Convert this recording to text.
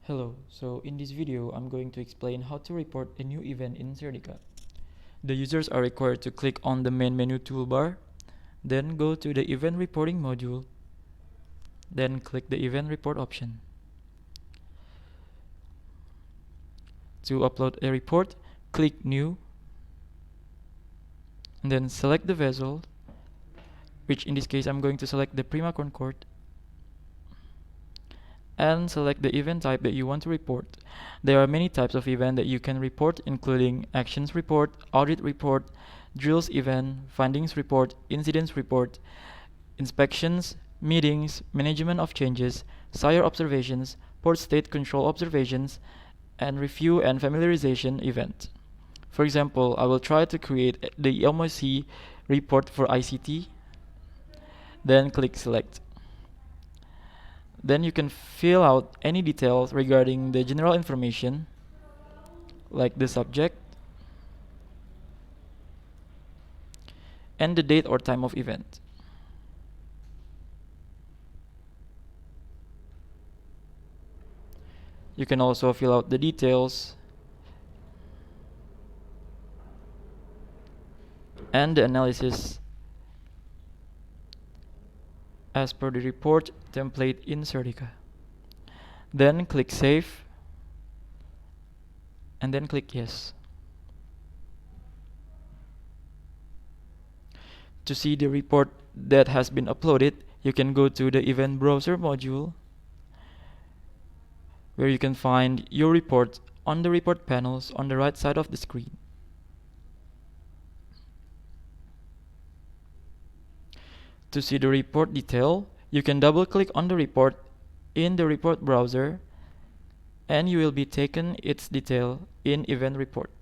Hello, so in this video I'm going to explain how to report a new event in Sertica. The users are required to click on the main menu toolbar, then go to the event reporting module, then click the event report option. To upload a report, click new, and then select the vessel, which in this case I'm going to select the Prima Concord, and select the event type that you want to report. There are many types of event that you can report, including actions report, audit report, drills event, findings report, incidents report, inspections, meetings, management of changes, sire observations, port state control observations, and review and familiarization event. For example, I will try to create the MOC report for ICT, then click select. Then you can fill out any details regarding the general information, like the subject and the date or time of event. You can also fill out the details and the analysis as per the report template in Sertica. Then click save and then click yes. To see the report that has been uploaded, you can go to the event browser module, where you can find your report on the report panels on the right side of the screen. To see the report detail, you can double click on the report in the report browser and you will be taken its detail in event report.